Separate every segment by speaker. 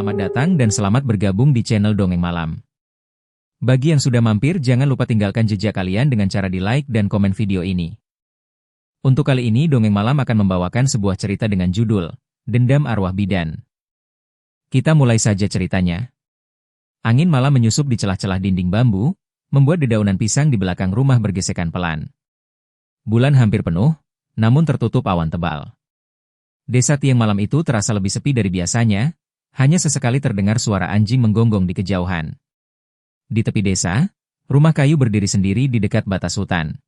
Speaker 1: Selamat datang dan selamat bergabung di channel Dongeng Malam. Bagi yang sudah mampir, jangan lupa tinggalkan jejak kalian dengan cara di like dan komen video ini. Untuk kali ini Dongeng Malam akan membawakan sebuah cerita dengan judul, Dendam Arwah Bidan. Kita mulai saja ceritanya. Angin malam menyusup di celah-celah dinding bambu, membuat dedaunan pisang di belakang rumah bergesekan pelan. Bulan hampir penuh, namun tertutup awan tebal. Desa Tieng malam itu terasa lebih sepi dari biasanya, hanya sesekali terdengar suara anjing menggonggong di kejauhan. Di tepi desa, rumah kayu berdiri sendiri di dekat batas hutan.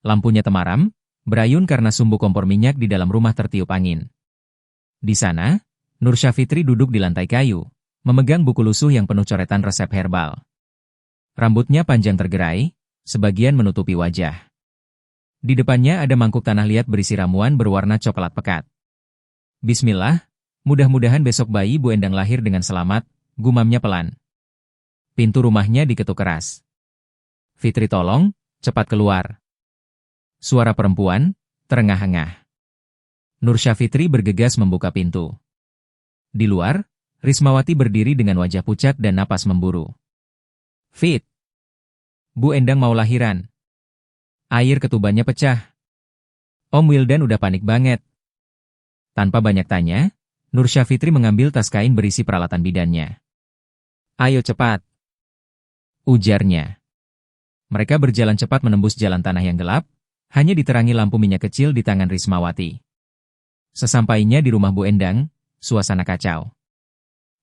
Speaker 1: Lampunya temaram, berayun karena sumbu kompor minyak di dalam rumah tertiup angin. Di sana, Nur Syafitri duduk di lantai kayu, memegang buku lusuh yang penuh coretan resep herbal. Rambutnya panjang tergerai, sebagian menutupi wajah. Di depannya ada mangkuk tanah liat berisi ramuan berwarna coklat pekat. Bismillah, mudah-mudahan besok bayi Bu Endang lahir dengan selamat, gumamnya pelan. Pintu rumahnya diketuk keras. Fitri tolong, cepat keluar. Suara perempuan, terengah-engah. Nur Syafitri bergegas membuka pintu. Di luar, Rismawati berdiri dengan wajah pucat dan napas memburu. Fit! Bu Endang mau lahiran. Air ketubannya pecah. Om Wildan udah panik banget. Tanpa banyak tanya, Nur Syafitri mengambil tas kain berisi peralatan bidannya. Ayo cepat, ujarnya. Mereka berjalan cepat menembus jalan tanah yang gelap, hanya diterangi lampu minyak kecil di tangan Rismawati. Sesampainya di rumah Bu Endang, suasana kacau.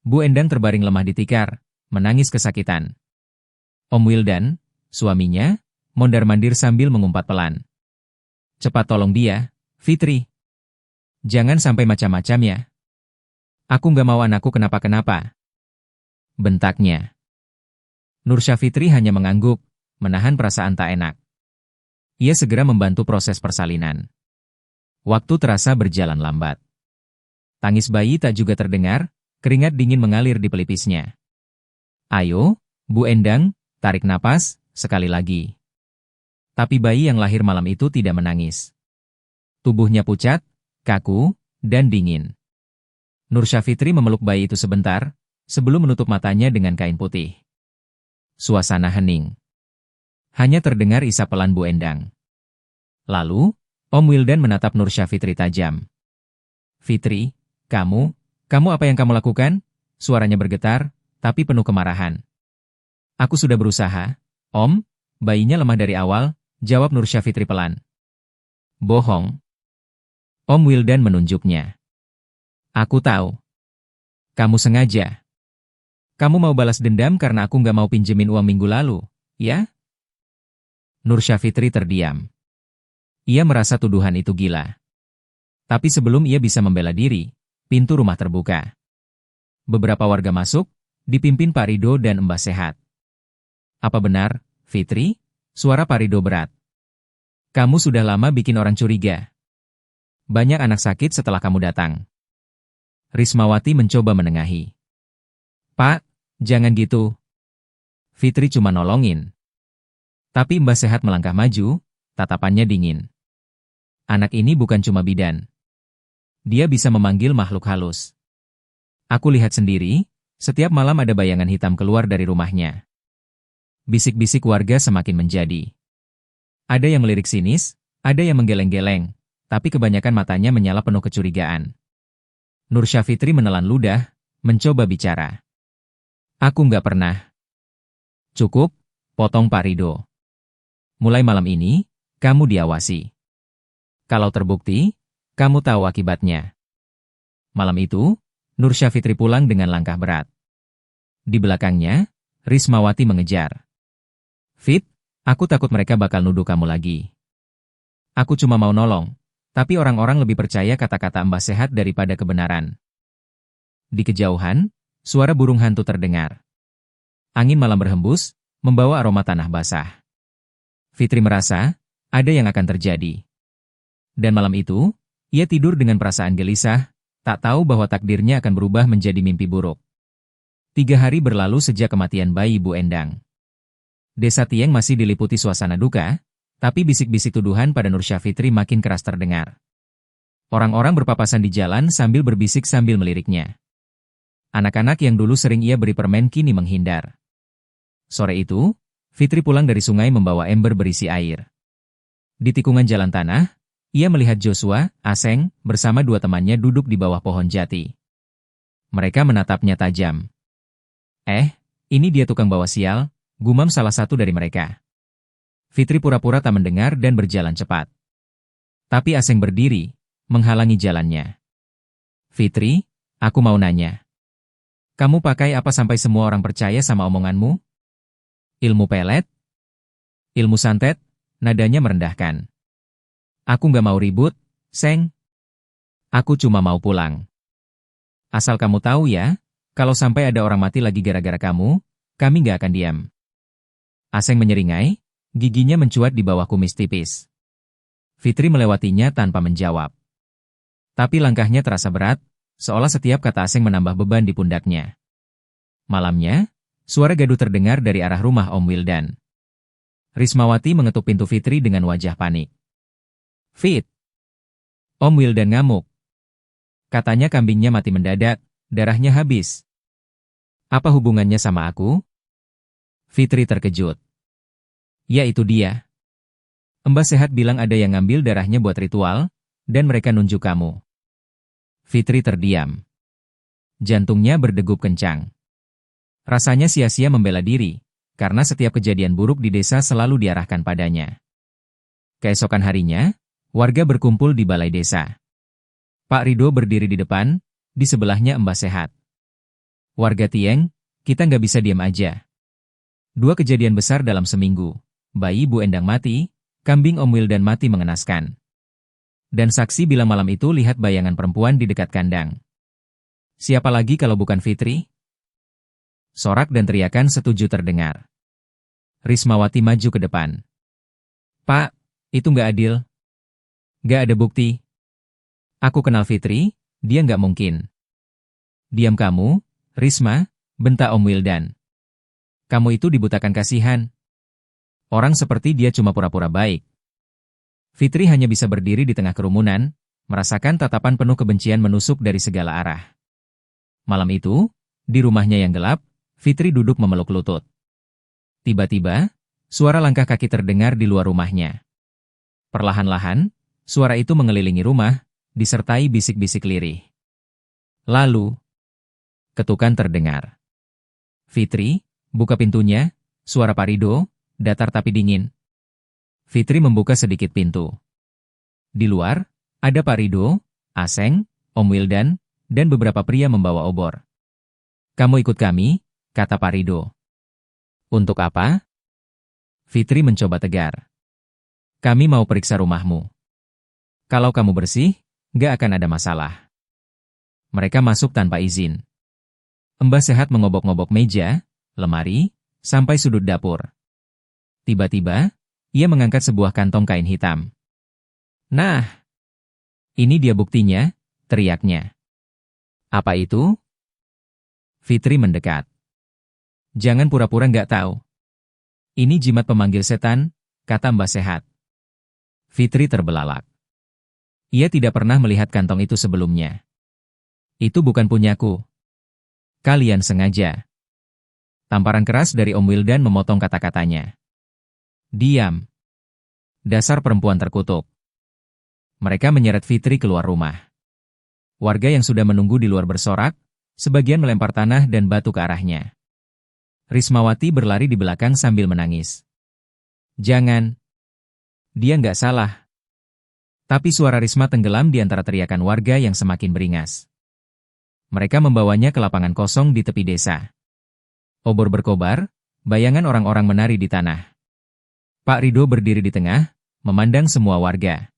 Speaker 1: Bu Endang terbaring lemah di tikar, menangis kesakitan. Om Wildan, suaminya, mondar-mandir sambil mengumpat pelan. Cepat tolong dia, Fitri. Jangan sampai macam-macam ya. Aku nggak mau anakku kenapa-kenapa. Bentaknya. Nur Syafitri hanya mengangguk, menahan perasaan tak enak. Ia segera membantu proses persalinan. Waktu terasa berjalan lambat. Tangis bayi tak juga terdengar, keringat dingin mengalir di pelipisnya. Ayo, Bu Endang, tarik napas, sekali lagi. Tapi bayi yang lahir malam itu tidak menangis. Tubuhnya pucat, kaku, dan dingin. Nur Syafitri memeluk bayi itu sebentar, sebelum menutup matanya dengan kain putih. Suasana hening. Hanya terdengar isap pelan Bu Endang. Lalu, Om Wildan menatap Nur Syafitri tajam. Fitri, kamu apa yang kamu lakukan? Suaranya bergetar, tapi penuh kemarahan. Aku sudah berusaha, Om, bayinya lemah dari awal, jawab Nur Syafitri pelan. Bohong. Om Wildan menunjuknya. Aku tahu. Kamu sengaja. Kamu mau balas dendam karena aku nggak mau pinjemin uang minggu lalu, ya? Nur Syafitri terdiam. Ia merasa tuduhan itu gila. Tapi sebelum ia bisa membela diri, pintu rumah terbuka. Beberapa warga masuk, dipimpin Pak Rido dan Mbah Sehat. Apa benar, Fitri? Suara Pak Rido berat. Kamu sudah lama bikin orang curiga. Banyak anak sakit setelah kamu datang. Rismawati mencoba menengahi. Pak, jangan gitu. Fitri cuma nolongin. Tapi Mbah Sehat melangkah maju, tatapannya dingin. Anak ini bukan cuma bidan. Dia bisa memanggil makhluk halus. Aku lihat sendiri, setiap malam ada bayangan hitam keluar dari rumahnya. Bisik-bisik warga semakin menjadi. Ada yang melirik sinis, ada yang menggeleng-geleng. Tapi kebanyakan matanya menyala penuh kecurigaan. Nur Syafitri menelan ludah, mencoba bicara. Aku nggak pernah. Cukup, potong Pak Rido. Mulai malam ini, kamu diawasi. Kalau terbukti, kamu tahu akibatnya. Malam itu, Nur Syafitri pulang dengan langkah berat. Di belakangnya, Rismawati mengejar. Fit, aku takut mereka bakal nuduh kamu lagi. Aku cuma mau nolong. Tapi orang-orang lebih percaya kata-kata Mbah Sehat daripada kebenaran. Di kejauhan, suara burung hantu terdengar. Angin malam berhembus, membawa aroma tanah basah. Fitri merasa, ada yang akan terjadi. Dan malam itu, ia tidur dengan perasaan gelisah, tak tahu bahwa takdirnya akan berubah menjadi mimpi buruk. 3 hari berlalu sejak kematian bayi Bu Endang. Desa Tieng masih diliputi suasana duka, tapi bisik-bisik tuduhan pada Nur Syafitri makin keras terdengar. Orang-orang berpapasan di jalan sambil berbisik sambil meliriknya. Anak-anak yang dulu sering ia beri permen kini menghindar. Sore itu, Fitri pulang dari sungai membawa ember berisi air. Di tikungan jalan tanah, ia melihat Joshua, Aseng, bersama dua temannya duduk di bawah pohon jati. Mereka menatapnya tajam. Ini dia tukang bawa sial, gumam salah satu dari mereka. Fitri pura-pura tak mendengar dan berjalan cepat. Tapi Aseng berdiri, menghalangi jalannya. Fitri, aku mau nanya. Kamu pakai apa sampai semua orang percaya sama omonganmu? Ilmu pelet? Ilmu santet? Nadanya merendahkan. Aku nggak mau ribut, Seng. Aku cuma mau pulang. Asal kamu tahu ya, kalau sampai ada orang mati lagi gara-gara kamu, kami nggak akan diam. Aseng menyeringai, giginya mencuat di bawah kumis tipis. Fitri melewatinya tanpa menjawab. Tapi langkahnya terasa berat, seolah setiap kata Aseng menambah beban di pundaknya. Malamnya, suara gaduh terdengar dari arah rumah Om Wildan. Rismawati mengetuk pintu Fitri dengan wajah panik. Fit! Om Wildan ngamuk. Katanya kambingnya mati mendadak, darahnya habis. Apa hubungannya sama aku? Fitri terkejut. Ya itu dia. Mbah Sehat bilang ada yang ngambil darahnya buat ritual, dan mereka nunjuk kamu. Fitri terdiam. Jantungnya berdegup kencang. Rasanya sia-sia membela diri, karena setiap kejadian buruk di desa selalu diarahkan padanya. Keesokan harinya, warga berkumpul di balai desa. Pak Rido berdiri di depan, di sebelahnya Mbah Sehat. Warga Tieng, kita nggak bisa diam aja. 2 kejadian besar dalam seminggu, bayi Bu Endang mati, kambing Om Wildan mati mengenaskan. Dan saksi bilang malam itu lihat bayangan perempuan di dekat kandang. Siapa lagi kalau bukan Fitri? Sorak dan teriakan setuju terdengar. Rismawati maju ke depan. Pak, itu nggak adil. Nggak ada bukti. Aku kenal Fitri, dia nggak mungkin. Diam kamu, Risma, bentak Om Wildan. Kamu itu dibutakan kasihan. Orang seperti dia cuma pura-pura baik. Fitri hanya bisa berdiri di tengah kerumunan, merasakan tatapan penuh kebencian menusuk dari segala arah. Malam itu, di rumahnya yang gelap, Fitri duduk memeluk lutut. Tiba-tiba, suara langkah kaki terdengar di luar rumahnya. Perlahan-lahan, suara itu mengelilingi rumah, disertai bisik-bisik lirih. Lalu, ketukan terdengar. Fitri, buka pintunya, suara Pak Rido, datar tapi dingin. Fitri membuka sedikit pintu. Di luar, ada Pak Rido, Aseng, Om Wildan, dan beberapa pria membawa obor. Kamu ikut kami, kata Pak Rido. Untuk apa? Fitri mencoba tegar. Kami mau periksa rumahmu. Kalau kamu bersih, nggak akan ada masalah. Mereka masuk tanpa izin. Mbah Sehat mengobok-ngobok meja, lemari, sampai sudut dapur. Tiba-tiba, ia mengangkat sebuah kantong kain hitam. Nah, ini dia buktinya, teriaknya. Apa itu? Fitri mendekat. Jangan pura-pura nggak tahu. Ini jimat pemanggil setan, kata Mbah Sehat. Fitri terbelalak. Ia tidak pernah melihat kantong itu sebelumnya. Itu bukan punyaku. Kalian sengaja. Tamparan keras dari Om Wildan memotong kata-katanya. Diam. Dasar perempuan terkutuk. Mereka menyeret Fitri keluar rumah. Warga yang sudah menunggu di luar bersorak, sebagian melempar tanah dan batu ke arahnya. Rismawati berlari di belakang sambil menangis. Jangan. Dia nggak salah. Tapi suara Risma tenggelam di antara teriakan warga yang semakin beringas. Mereka membawanya ke lapangan kosong di tepi desa. Obor berkobar, bayangan orang-orang menari di tanah. Pak Rido berdiri di tengah, memandang semua warga.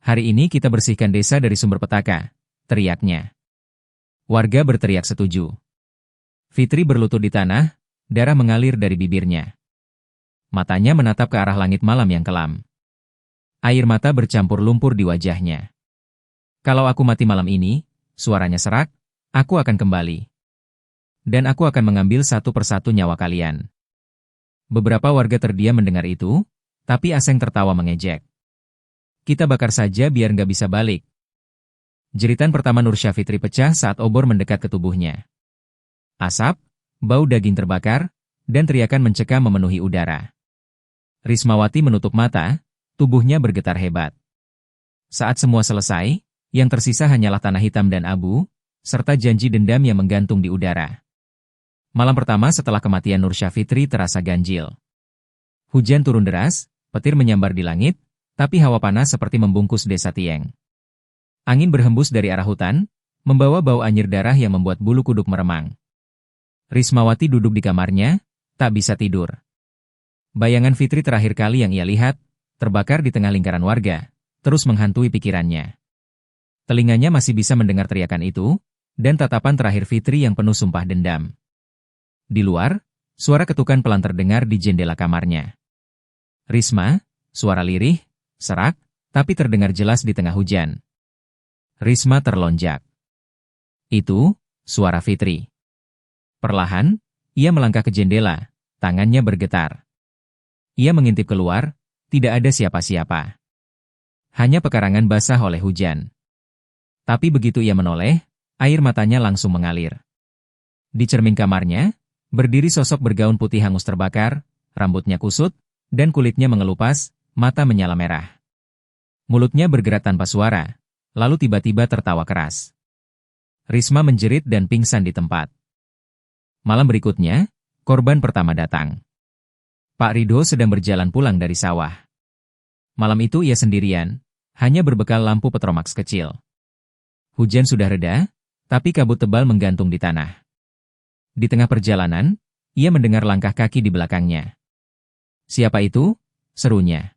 Speaker 1: Hari ini kita bersihkan desa dari sumber petaka, teriaknya. Warga berteriak setuju. Fitri berlutut di tanah, darah mengalir dari bibirnya. Matanya menatap ke arah langit malam yang kelam. Air mata bercampur lumpur di wajahnya. Kalau aku mati malam ini, suaranya serak, aku akan kembali. Dan aku akan mengambil satu persatu nyawa kalian. Beberapa warga terdiam mendengar itu, tapi Aseng tertawa mengejek. Kita bakar saja biar nggak bisa balik. Jeritan pertama Nursya Fitri pecah saat obor mendekat ke tubuhnya. Asap, bau daging terbakar, dan teriakan mencekam memenuhi udara. Rismawati menutup mata, tubuhnya bergetar hebat. Saat semua selesai, yang tersisa hanyalah tanah hitam dan abu, serta janji dendam yang menggantung di udara. Malam pertama setelah kematian Nur Syafitri terasa ganjil. Hujan turun deras, petir menyambar di langit, tapi hawa panas seperti membungkus desa Tieng. Angin berhembus dari arah hutan, membawa bau anyir darah yang membuat bulu kuduk meremang. Rismawati duduk di kamarnya, tak bisa tidur. Bayangan Fitri terakhir kali yang ia lihat, terbakar di tengah lingkaran warga, terus menghantui pikirannya. Telinganya masih bisa mendengar teriakan itu, dan tatapan terakhir Fitri yang penuh sumpah dendam. Di luar, suara ketukan pelan terdengar di jendela kamarnya. Risma, suara lirih, serak, tapi terdengar jelas di tengah hujan. Risma terlonjak. Itu, suara Fitri. Perlahan, ia melangkah ke jendela, tangannya bergetar. Ia mengintip keluar, tidak ada siapa-siapa. Hanya pekarangan basah oleh hujan. Tapi begitu ia menoleh, air matanya langsung mengalir. Di cermin kamarnya, berdiri sosok bergaun putih hangus terbakar, rambutnya kusut, dan kulitnya mengelupas, mata menyala merah. Mulutnya bergerak tanpa suara, lalu tiba-tiba tertawa keras. Risma menjerit dan pingsan di tempat. Malam berikutnya, korban pertama datang. Pak Ridho sedang berjalan pulang dari sawah. Malam itu ia sendirian, hanya berbekal lampu petromax kecil. Hujan sudah reda, tapi kabut tebal menggantung di tanah. Di tengah perjalanan, ia mendengar langkah kaki di belakangnya. "Siapa itu?" serunya.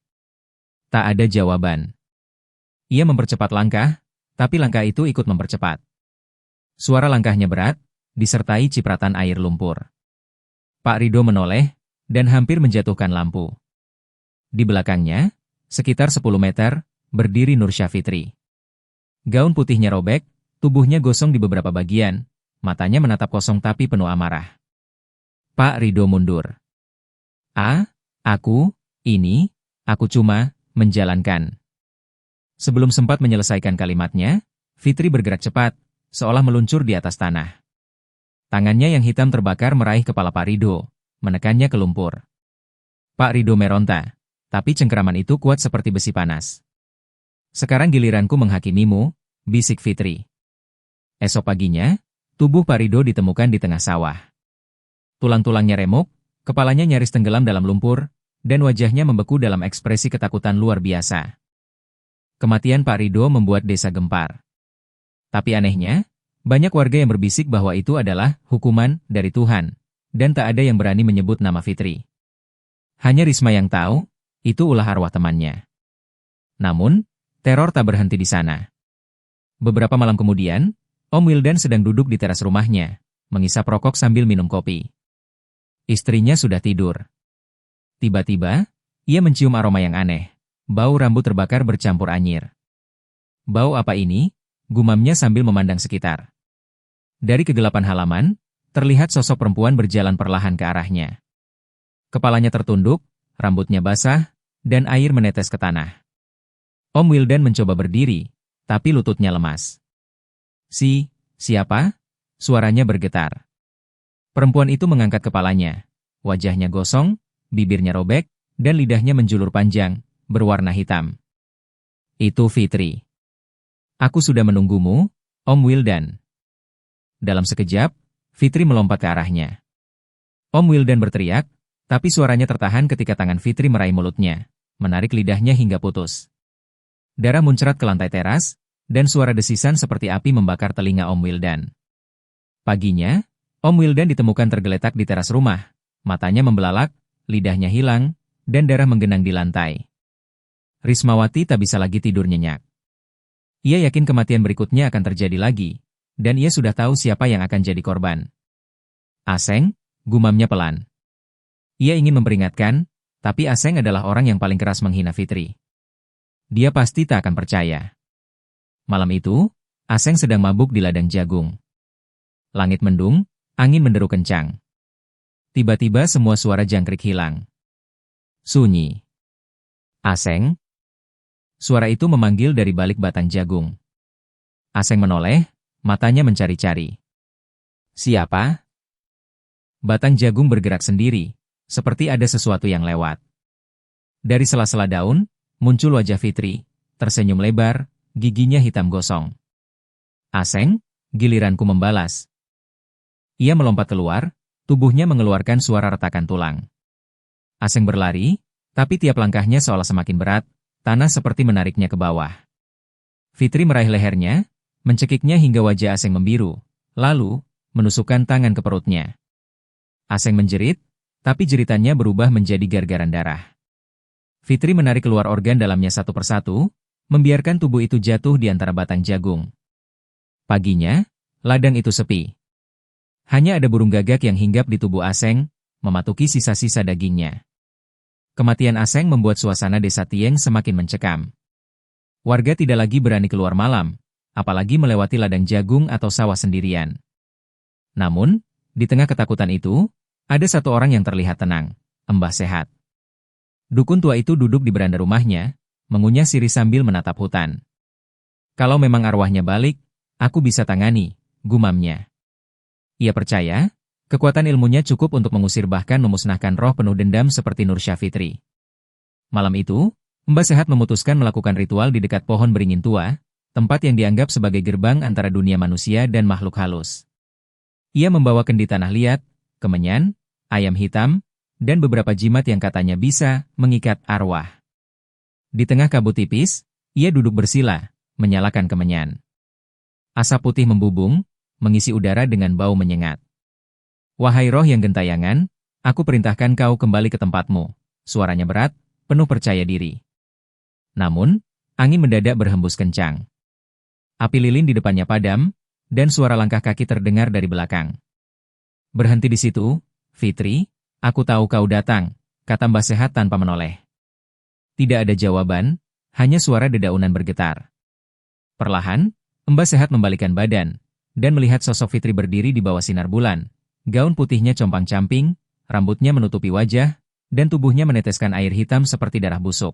Speaker 1: Tak ada jawaban. Ia mempercepat langkah, tapi langkah itu ikut mempercepat. Suara langkahnya berat, disertai cipratan air lumpur. Pak Ridho menoleh, dan hampir menjatuhkan lampu. Di belakangnya, sekitar 10 meter, berdiri Nur Syafitri. Gaun putihnya robek, tubuhnya gosong di beberapa bagian, matanya menatap kosong tapi penuh amarah. Pak Ridho mundur. Aku cuma menjalankan." Sebelum sempat menyelesaikan kalimatnya, Fitri bergerak cepat, seolah meluncur di atas tanah. Tangannya yang hitam terbakar meraih kepala Pak Ridho, menekannya ke lumpur. Pak Ridho meronta, tapi cengkeraman itu kuat seperti besi panas. "Sekarang giliranku menghakimimu," bisik Fitri. Esok paginya, tubuh Pak Ridho ditemukan di tengah sawah. Tulang-tulangnya remuk, kepalanya nyaris tenggelam dalam lumpur, dan wajahnya membeku dalam ekspresi ketakutan luar biasa. Kematian Pak Ridho membuat desa gempar. Tapi anehnya, banyak warga yang berbisik bahwa itu adalah hukuman dari Tuhan, dan tak ada yang berani menyebut nama Fitri. Hanya Risma yang tahu, itu ulah arwah temannya. Namun, teror tak berhenti di sana. Beberapa malam kemudian, Om Wildan sedang duduk di teras rumahnya, mengisap rokok sambil minum kopi. Istrinya sudah tidur. Tiba-tiba, ia mencium aroma yang aneh, bau rambut terbakar bercampur anyir. "Bau apa ini?" gumamnya sambil memandang sekitar. Dari kegelapan halaman, terlihat sosok perempuan berjalan perlahan ke arahnya. Kepalanya tertunduk, rambutnya basah, dan air menetes ke tanah. Om Wildan mencoba berdiri, tapi lututnya lemas. Siapa?" Suaranya bergetar. Perempuan itu mengangkat kepalanya. Wajahnya gosong, bibirnya robek, dan lidahnya menjulur panjang, berwarna hitam. "Itu Fitri. Aku sudah menunggumu, Om Wildan." Dalam sekejap, Fitri melompat ke arahnya. Om Wildan berteriak, tapi suaranya tertahan ketika tangan Fitri meraih mulutnya, menarik lidahnya hingga putus. Darah muncrat ke lantai teras, dan suara desisan seperti api membakar telinga Om Wildan. Paginya, Om Wildan ditemukan tergeletak di teras rumah, matanya membelalak, lidahnya hilang, dan darah menggenang di lantai. Rismawati tak bisa lagi tidur nyenyak. Ia yakin kematian berikutnya akan terjadi lagi, dan ia sudah tahu siapa yang akan jadi korban. "Aseng," gumamnya pelan. Ia ingin memperingatkan, tapi Aseng adalah orang yang paling keras menghina Fitri. Dia pasti tak akan percaya. Malam itu, Aseng sedang mabuk di ladang jagung. Langit mendung, angin menderu kencang. Tiba-tiba semua suara jangkrik hilang. Sunyi. "Aseng?" Suara itu memanggil dari balik batang jagung. Aseng menoleh, matanya mencari-cari. "Siapa?" Batang jagung bergerak sendiri, seperti ada sesuatu yang lewat. Dari sela-sela daun, muncul wajah Fitri, tersenyum lebar, giginya hitam gosong. Aseng, giliranku membalas. Ia melompat keluar, tubuhnya mengeluarkan suara retakan tulang. Aseng berlari, tapi tiap langkahnya seolah semakin berat, tanah seperti menariknya ke bawah. Fitri meraih lehernya, mencekiknya hingga wajah Aseng membiru, lalu menusukkan tangan ke perutnya. Aseng menjerit, tapi jeritannya berubah menjadi gargaran darah. Fitri menarik keluar organ dalamnya satu persatu, membiarkan tubuh itu jatuh di antara batang jagung. Paginya, ladang itu sepi. Hanya ada burung gagak yang hinggap di tubuh Aseng, mematuki sisa-sisa dagingnya. Kematian Aseng membuat suasana desa Tieng semakin mencekam. Warga tidak lagi berani keluar malam, apalagi melewati ladang jagung atau sawah sendirian. Namun, di tengah ketakutan itu, ada satu orang yang terlihat tenang, Mbah Sehat. Dukun tua itu duduk di beranda rumahnya, mengunyah sirih sambil menatap hutan. Kalau memang arwahnya balik, aku bisa tangani, gumamnya. Ia percaya, kekuatan ilmunya cukup untuk mengusir bahkan memusnahkan roh penuh dendam seperti Nursya Fitri. Malam itu, Mbah Sehat memutuskan melakukan ritual di dekat pohon beringin tua, tempat yang dianggap sebagai gerbang antara dunia manusia dan makhluk halus. Ia membawa kendi tanah liat, kemenyan, ayam hitam, dan beberapa jimat yang katanya bisa mengikat arwah. Di tengah kabut tipis, ia duduk bersila, menyalakan kemenyan. Asap putih membubung, mengisi udara dengan bau menyengat. Wahai roh yang gentayangan, aku perintahkan kau kembali ke tempatmu. Suaranya berat, penuh percaya diri. Namun, angin mendadak berhembus kencang. Api lilin di depannya padam, dan suara langkah kaki terdengar dari belakang. Berhenti di situ, Fitri, aku tahu kau datang, kata Mbah Sehat tanpa menoleh. Tidak ada jawaban, hanya suara dedaunan bergetar. Perlahan, Mbah Sehat membalikkan badan, dan melihat sosok Fitri berdiri di bawah sinar bulan. Gaun putihnya compang-camping, rambutnya menutupi wajah, dan tubuhnya meneteskan air hitam seperti darah busuk.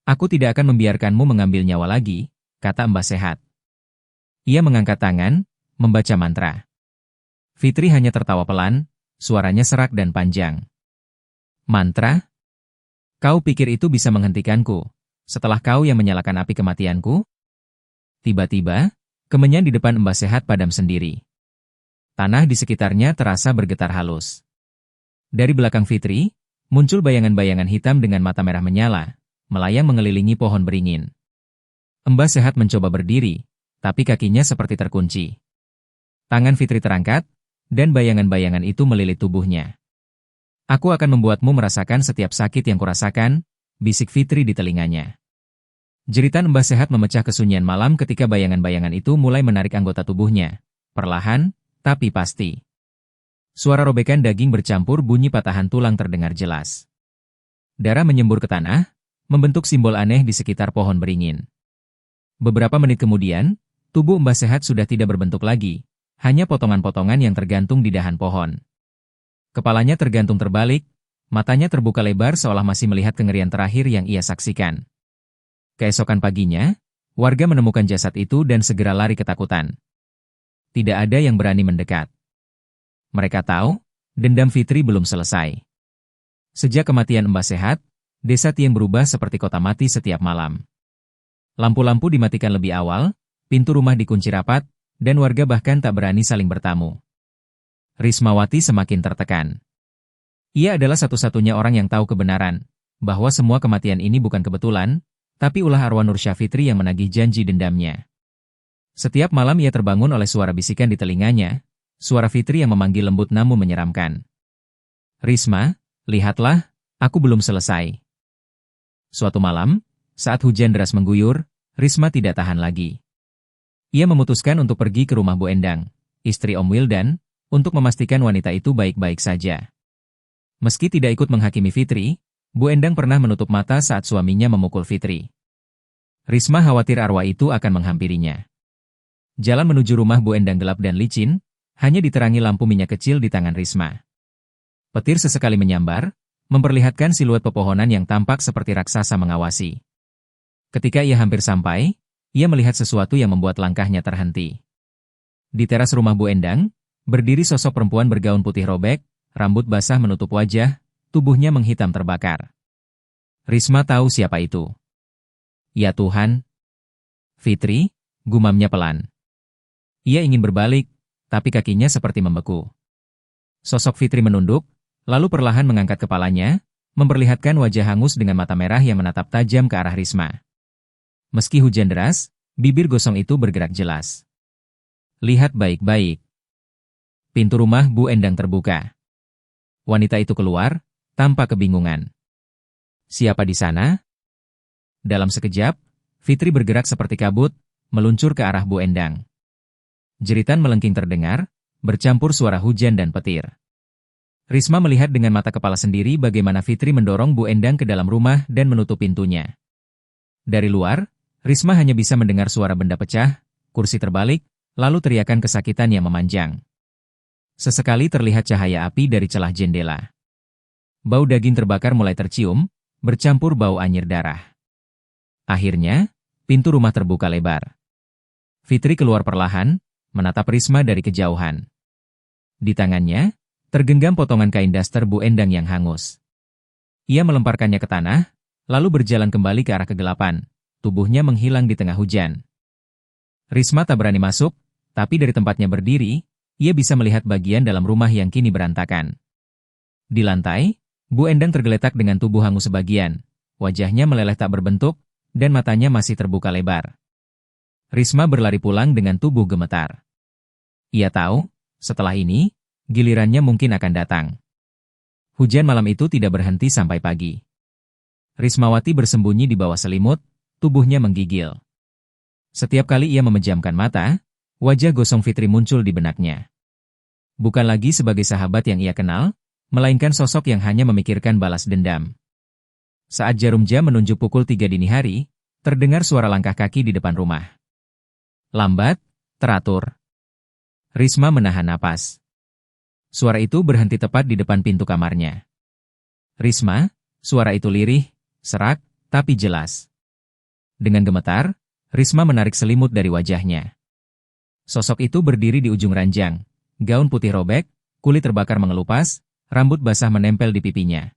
Speaker 1: Aku tidak akan membiarkanmu mengambil nyawa lagi, kata Mbah Sehat. Ia mengangkat tangan, membaca mantra. Fitri hanya tertawa pelan, suaranya serak dan panjang. Mantra? Kau pikir itu bisa menghentikanku, setelah kau yang menyalakan api kematianku? Tiba-tiba, kemenyan di depan Mbah Sehat padam sendiri. Tanah di sekitarnya terasa bergetar halus. Dari belakang Fitri, muncul bayangan-bayangan hitam dengan mata merah menyala, melayang mengelilingi pohon beringin. Mbah Sehat mencoba berdiri, tapi kakinya seperti terkunci. Tangan Fitri terangkat, dan bayangan-bayangan itu melilit tubuhnya. Aku akan membuatmu merasakan setiap sakit yang kurasakan, bisik Fitri di telinganya. Jeritan Mbah Sehat memecah kesunyian malam ketika bayangan-bayangan itu mulai menarik anggota tubuhnya. Perlahan, tapi pasti. Suara robekan daging bercampur bunyi patahan tulang terdengar jelas. Darah menyembur ke tanah, membentuk simbol aneh di sekitar pohon beringin. Beberapa menit kemudian, tubuh Mbah Sehat sudah tidak berbentuk lagi, hanya potongan-potongan yang tergantung di dahan pohon. Kepalanya tergantung terbalik, matanya terbuka lebar seolah masih melihat kengerian terakhir yang ia saksikan. Keesokan paginya, warga menemukan jasad itu dan segera lari ketakutan. Tidak ada yang berani mendekat. Mereka tahu, dendam Fitri belum selesai. Sejak kematian Mbah Sehat, desa Tieng berubah seperti kota mati setiap malam. Lampu-lampu dimatikan lebih awal, pintu rumah dikunci rapat, dan warga bahkan tak berani saling bertamu. Rismawati semakin tertekan. Ia adalah satu-satunya orang yang tahu kebenaran, bahwa semua kematian ini bukan kebetulan, tapi ulah arwah Nursya Fitri yang menagih janji dendamnya. Setiap malam ia terbangun oleh suara bisikan di telinganya, suara Fitri yang memanggil lembut namun menyeramkan. Risma, lihatlah, aku belum selesai. Suatu malam, saat hujan deras mengguyur, Risma tidak tahan lagi. Ia memutuskan untuk pergi ke rumah Bu Endang, istri Om Wildan, untuk memastikan wanita itu baik-baik saja. Meski tidak ikut menghakimi Fitri, Bu Endang pernah menutup mata saat suaminya memukul Fitri. Risma khawatir arwah itu akan menghampirinya. Jalan menuju rumah Bu Endang gelap dan licin, hanya diterangi lampu minyak kecil di tangan Risma. Petir sesekali menyambar, memperlihatkan siluet pepohonan yang tampak seperti raksasa mengawasi. Ketika ia hampir sampai, ia melihat sesuatu yang membuat langkahnya terhenti. Di teras rumah Bu Endang, Berdiri sosok perempuan bergaun putih robek, rambut basah menutup wajah, tubuhnya menghitam terbakar. Risma tahu siapa itu. Ya Tuhan. Fitri, gumamnya pelan. Ia ingin berbalik, tapi kakinya seperti membeku. Sosok Fitri menunduk, lalu perlahan mengangkat kepalanya, memperlihatkan wajah hangus dengan mata merah yang menatap tajam ke arah Risma. Meski hujan deras, bibir gosong itu bergerak jelas. Lihat baik-baik. Pintu rumah Bu Endang terbuka. Wanita itu keluar, tanpa kebingungan. Siapa di sana? Dalam sekejap, Fitri bergerak seperti kabut, meluncur ke arah Bu Endang. Jeritan melengking terdengar, bercampur suara hujan dan petir. Risma melihat dengan mata kepala sendiri bagaimana Fitri mendorong Bu Endang ke dalam rumah dan menutup pintunya. Dari luar, Risma hanya bisa mendengar suara benda pecah, kursi terbalik, lalu teriakan kesakitan yang memanjang. Sesekali terlihat cahaya api dari celah jendela. Bau daging terbakar mulai tercium, bercampur bau anyir darah. Akhirnya, pintu rumah terbuka lebar. Fitri keluar perlahan, menatap Risma dari kejauhan. Di tangannya, tergenggam potongan kain daster Bu Endang yang hangus. Ia melemparkannya ke tanah, lalu berjalan kembali ke arah kegelapan, tubuhnya menghilang di tengah hujan. Risma tak berani masuk, tapi dari tempatnya berdiri, ia bisa melihat bagian dalam rumah yang kini berantakan. Di lantai, Bu Endang tergeletak dengan tubuh hangus sebagian, wajahnya meleleh tak berbentuk, dan matanya masih terbuka lebar. Risma berlari pulang dengan tubuh gemetar. Ia tahu, setelah ini, gilirannya mungkin akan datang. Hujan malam itu tidak berhenti sampai pagi. Rismawati bersembunyi di bawah selimut, tubuhnya menggigil. Setiap kali ia memejamkan mata, wajah gosong Fitri muncul di benaknya. Bukan lagi sebagai sahabat yang ia kenal, melainkan sosok yang hanya memikirkan balas dendam. Saat jarum jam menunjuk pukul 3 dini hari, terdengar suara langkah kaki di depan rumah. Lambat, teratur. Risma menahan napas. Suara itu berhenti tepat di depan pintu kamarnya. Risma, suara itu lirih, serak, tapi jelas. Dengan gemetar, Risma menarik selimut dari wajahnya. Sosok itu berdiri di ujung ranjang, gaun putih robek, kulit terbakar mengelupas, rambut basah menempel di pipinya.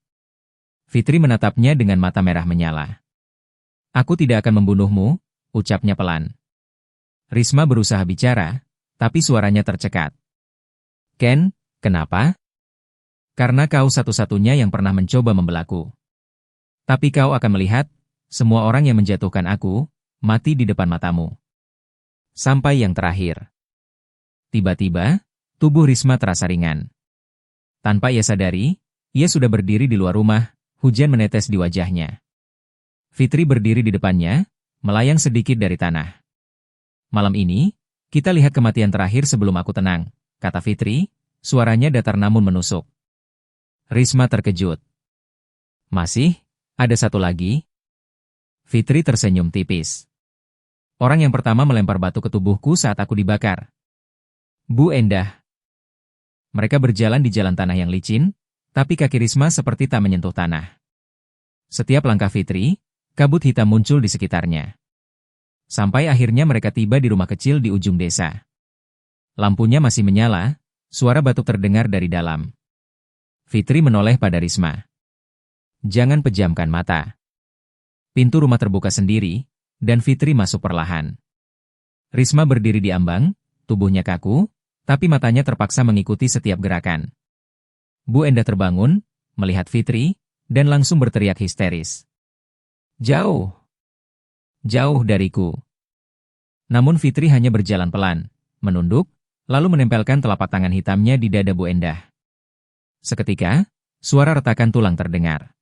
Speaker 1: Fitri menatapnya dengan mata merah menyala. Aku tidak akan membunuhmu, ucapnya pelan. Risma berusaha bicara, tapi suaranya tercekat. Ken, kenapa? Karena kau satu-satunya yang pernah mencoba membelaku. Tapi kau akan melihat, semua orang yang menjatuhkan aku, mati di depan matamu. Sampai yang terakhir. Tiba-tiba, tubuh Risma terasa ringan. Tanpa ia sadari, ia sudah berdiri di luar rumah, hujan menetes di wajahnya. Fitri berdiri di depannya, melayang sedikit dari tanah. Malam ini, kita lihat kematian terakhir sebelum aku tenang, kata Fitri, suaranya datar namun menusuk. Risma terkejut. Masih, ada satu lagi? Fitri tersenyum tipis. Orang yang pertama melempar batu ke tubuhku saat aku dibakar. Bu Endah. Mereka berjalan di jalan tanah yang licin, tapi kaki Risma seperti tak menyentuh tanah. Setiap langkah Fitri, kabut hitam muncul di sekitarnya. Sampai akhirnya mereka tiba di rumah kecil di ujung desa. Lampunya masih menyala, suara batuk terdengar dari dalam. Fitri menoleh pada Risma. Jangan pejamkan mata. Pintu rumah terbuka sendiri, dan Fitri masuk perlahan. Risma berdiri di ambang, tubuhnya kaku, tapi matanya terpaksa mengikuti setiap gerakan. Bu Endah terbangun, melihat Fitri, dan langsung berteriak histeris. Jauh! Jauh dariku. Namun Fitri hanya berjalan pelan, menunduk, lalu menempelkan telapak tangan hitamnya di dada Bu Endah. Seketika, suara retakan tulang terdengar.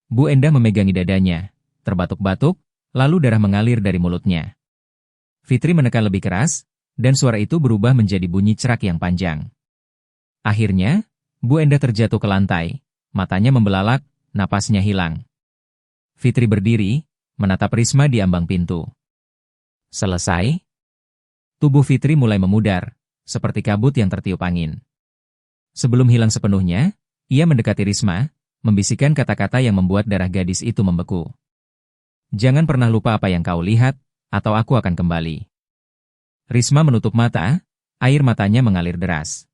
Speaker 1: Bu Endah memegangi dadanya, terbatuk-batuk, lalu darah mengalir dari mulutnya. Fitri menekan lebih keras, dan suara itu berubah menjadi bunyi cerak yang panjang. Akhirnya, Bu Endah terjatuh ke lantai, matanya membelalak, napasnya hilang. Fitri berdiri, menatap Risma di ambang pintu. Selesai? Tubuh Fitri mulai memudar, seperti kabut yang tertiup angin. Sebelum hilang sepenuhnya, ia mendekati Risma, membisikkan kata-kata yang membuat darah gadis itu membeku. Jangan pernah lupa apa yang kau lihat, atau aku akan kembali. Risma menutup mata, Air matanya mengalir deras.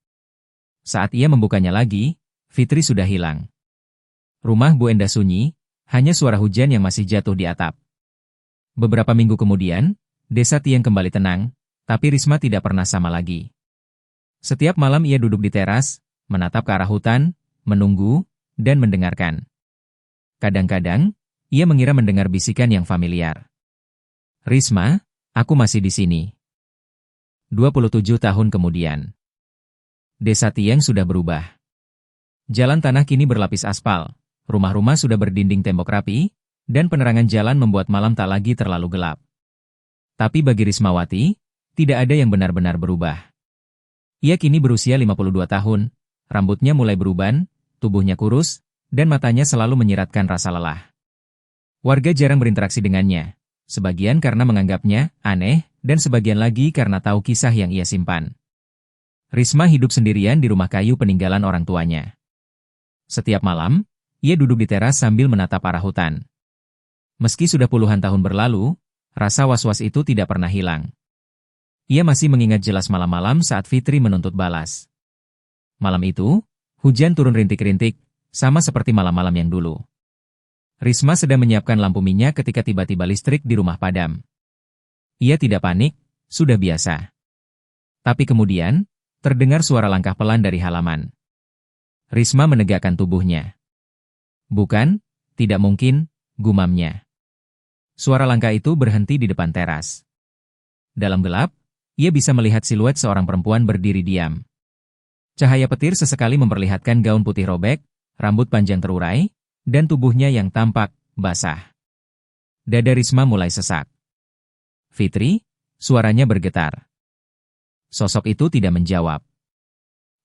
Speaker 1: Saat ia membukanya lagi, Fitri sudah hilang. Rumah Bu Enda sunyi, hanya suara hujan yang masih jatuh di atap. Beberapa minggu kemudian, Desa Tieng kembali tenang, tapi Risma tidak pernah sama lagi. Setiap malam ia duduk di teras, menatap ke arah hutan, menunggu, dan mendengarkan. Kadang-kadang, ia mengira mendengar bisikan yang familiar. Risma, aku masih di sini. 27 tahun kemudian. Desa Tieng sudah berubah. Jalan tanah kini berlapis aspal, rumah-rumah sudah berdinding tembok rapi, dan penerangan jalan membuat malam tak lagi terlalu gelap. Tapi bagi Rismawati, tidak ada yang benar-benar berubah. Ia kini berusia 52 tahun, rambutnya mulai beruban, tubuhnya kurus, dan matanya selalu menyiratkan rasa lelah. Warga jarang berinteraksi dengannya, sebagian karena menganggapnya aneh, dan sebagian lagi karena tahu kisah yang ia simpan. Risma hidup sendirian di rumah kayu peninggalan orang tuanya. Setiap malam, ia duduk di teras sambil menatap arah hutan. Meski sudah puluhan tahun berlalu, rasa was-was itu tidak pernah hilang. Ia masih mengingat jelas malam-malam saat Fitri menuntut balas. Malam itu, hujan turun rintik-rintik, sama seperti malam-malam yang dulu. Risma sedang menyiapkan lampu minyak ketika tiba-tiba listrik di rumah padam. Ia tidak panik, sudah biasa. Tapi kemudian, terdengar suara langkah pelan dari halaman. Risma menegakkan tubuhnya. Bukan, tidak mungkin, gumamnya. Suara langkah itu berhenti di depan teras. Dalam gelap, ia bisa melihat siluet seorang perempuan berdiri diam. Cahaya petir sesekali memperlihatkan gaun putih robek, rambut panjang terurai, dan tubuhnya yang tampak basah. Dada Risma mulai sesak. Fitri, suaranya bergetar. Sosok itu tidak menjawab.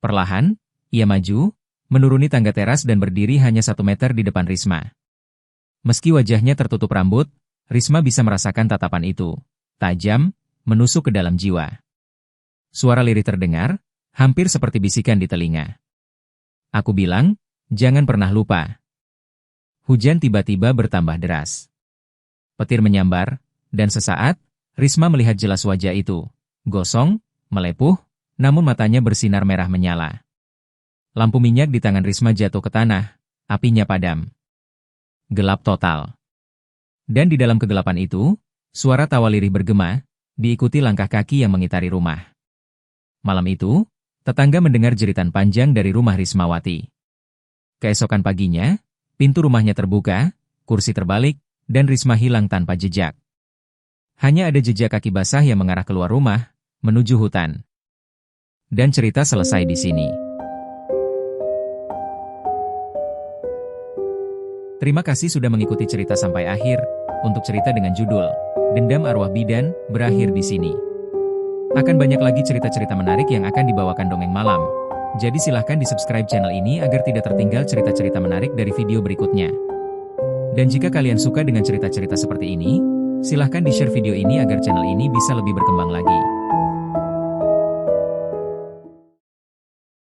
Speaker 1: Perlahan, ia maju, menuruni tangga teras dan berdiri hanya 1 meter di depan Risma. Meski wajahnya tertutup rambut, Risma bisa merasakan tatapan itu, tajam, menusuk ke dalam jiwa. Suara lirih terdengar, hampir seperti bisikan di telinga. Aku bilang, jangan pernah lupa. Hujan tiba-tiba bertambah deras. Petir menyambar, dan sesaat, Risma melihat jelas wajah itu, gosong, melepuh, namun matanya bersinar merah menyala. Lampu minyak di tangan Risma jatuh ke tanah, apinya padam. Gelap total. Dan di dalam kegelapan itu, suara tawa lirih bergema, diikuti langkah kaki yang mengitari rumah. Malam itu, tetangga mendengar jeritan panjang dari rumah Rismawati. Keesokan paginya, pintu rumahnya terbuka, kursi terbalik, dan Risma hilang tanpa jejak. Hanya ada jejak kaki basah yang mengarah keluar rumah, menuju hutan. Dan cerita selesai di sini. Terima kasih sudah mengikuti cerita sampai akhir. Untuk cerita dengan judul Dendam Arwah Bidan berakhir di sini. Akan banyak lagi cerita-cerita menarik yang akan dibawakan Dongeng Malam. Jadi silahkan di-subscribe channel ini agar tidak tertinggal cerita-cerita menarik dari video berikutnya. Dan jika kalian suka dengan cerita-cerita seperti ini, silahkan di-share video ini agar channel ini bisa lebih berkembang lagi.